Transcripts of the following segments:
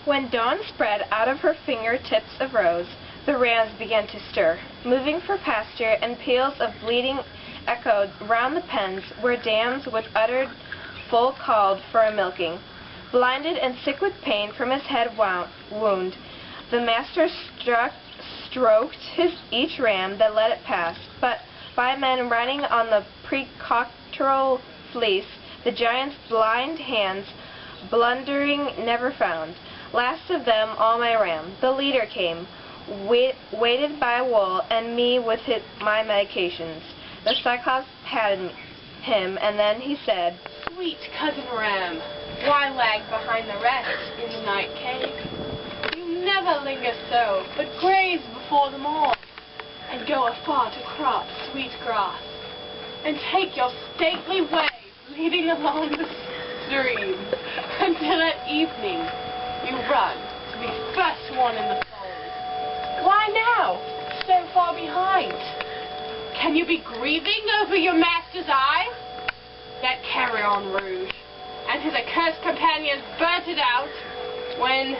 When dawn spread out of her finger-tips of rose, the rams began to stir, moving for pasture, and peals of bleating echoed round the pens where dams with uttered full called for a milking. Blinded and sick with pain from his head wound, the master stroked each ram that let it pass, but by men riding on the precoctoral fleece, the giant's blind hands blundering never found. Last of them all my ram, the leader came, weighted by wool and me with my medications. The Cyclops patted him, and then he said, "Sweet cousin ram, why lag behind the rest in the night cave? You never linger so, but graze before them all, and go afar to crop sweet grass, and take your stately way leading along the stream, until at evening you run to be first one in the fold. Why now, so far behind? Can you be grieving over your master's eye? That Carrion Rouge and his accursed companions burnt it out when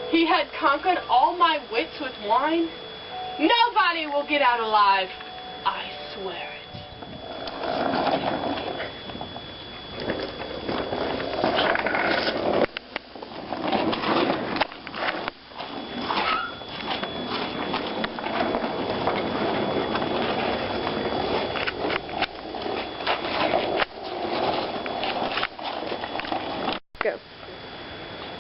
he had conquered all my wits with wine? Nobody will get out alive, I swear it." Go.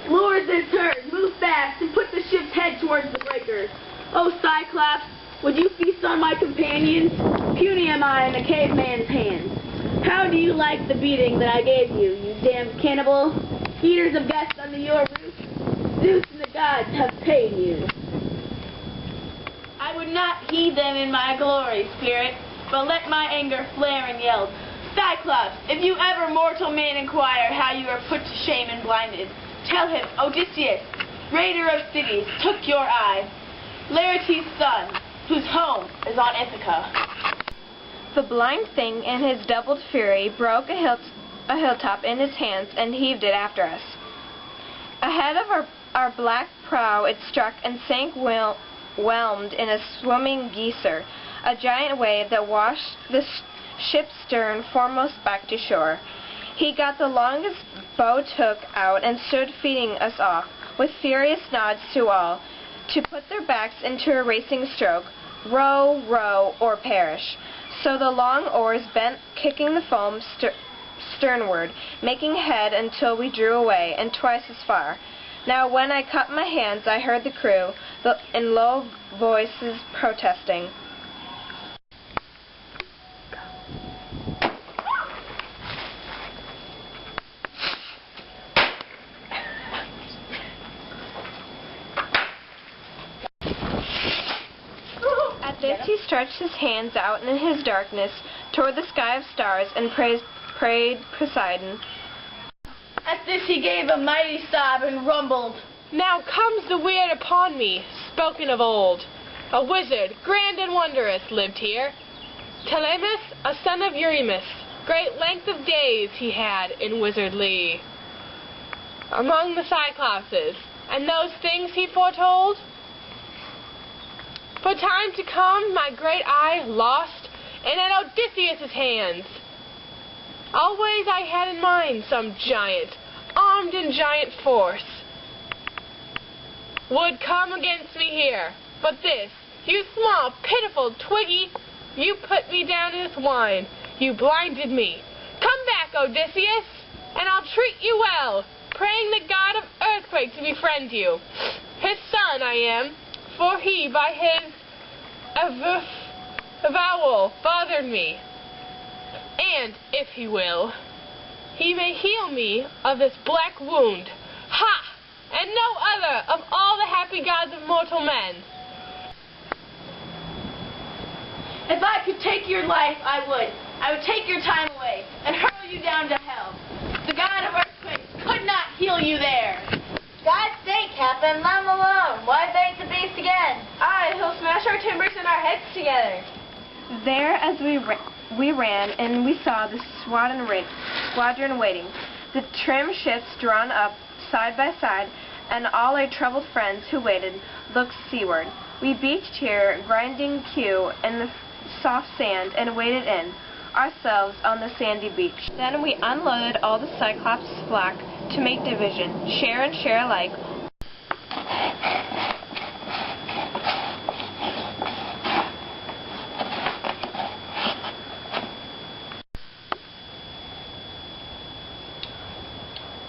Lures and turn, move fast, and put the ship's head towards the breakers. Oh, Cyclops, would you feast on my companions? Puny am I in the caveman's hands. How do you like the beating that I gave you, you damned cannibal? Eaters of guests under your roof? Zeus and the gods have paid you. I would not heed them in my glory, spirit, but let my anger flare and yell. Cyclops, if you ever mortal man inquire how you are put to shame and blinded, tell him Odysseus, raider of cities, took your eye, Laertes' son, whose home is on Ithaca. The blind thing, in his doubled fury, broke a hilltop in his hands and heaved it after us. Ahead of our black prow it struck and sank whelmed in a swimming geyser, a giant wave that washed the ship's stern foremost back to shore. He got the longest boat hook out and stood feeding us off, with furious nods to all, to put their backs into a racing stroke, row, row, or perish. So the long oars bent, kicking the foam sternward, making head until we drew away, and twice as far. Now when I cut my hands, I heard the crew, in low voices protesting. At this he stretched his hands out in his darkness toward the sky of stars and prayed Poseidon. At this he gave a mighty sob and rumbled. "Now comes the weird upon me, spoken of old. A wizard, grand and wondrous, lived here. Telemus, a son of Eurymus, great length of days he had in wizardly. Among the Cyclopses, and those things he foretold? For time to come, my great eye lost, and at Odysseus' hands. Always I had in mind some giant, armed in giant force, would come against me here. But this, you small, pitiful twiggy, you put me down in this wine. You blinded me. Come back, Odysseus, and I'll treat you well, praying the god of earthquake to befriend you. His son I am, for he by his avowal bothered me. And, if he will, he may heal me of this black wound. Ha! And no other of all the happy gods of mortal men." If I could take your life, I would take your time away and hurl you down to hell. The god of earthquakes could not heal you there. God's sake, Captain, let him alone. Why bait the beast again? Aye, he'll smash our timbers and our heads together. There, as we ran, and we saw the squadron waiting, the trim ships drawn up side by side, and all our troubled friends who waited looked seaward. We beached here, grinding Q in the soft sand, and waded in ourselves on the sandy beach. Then we unloaded all the Cyclops' flak to make division, share and share alike.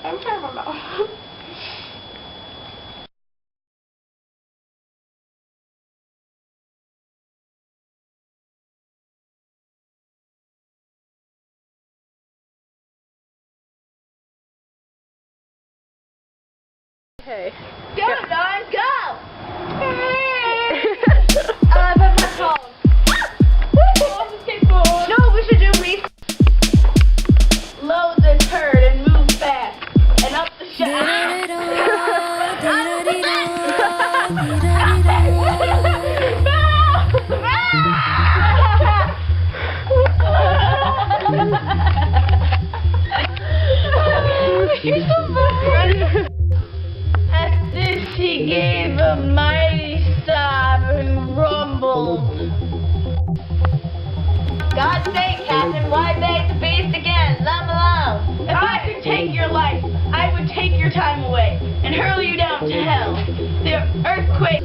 I'm trying my mouth. Hey. Go, Don, go! That's my call. No, we should do reef. Load this herd and move fast. And up the shaft. At this he gave a mighty sob and rumbled. God's sake, Captain, why beg the beast again? Let him alone. If I could take your life, I would take your time away and hurl you down to hell. The earthquake.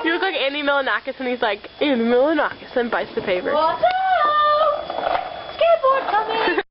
You look like Andy Milonakis, and he's like, Andy Milonakis, and bites the paper. Watch out! Skateboard coming!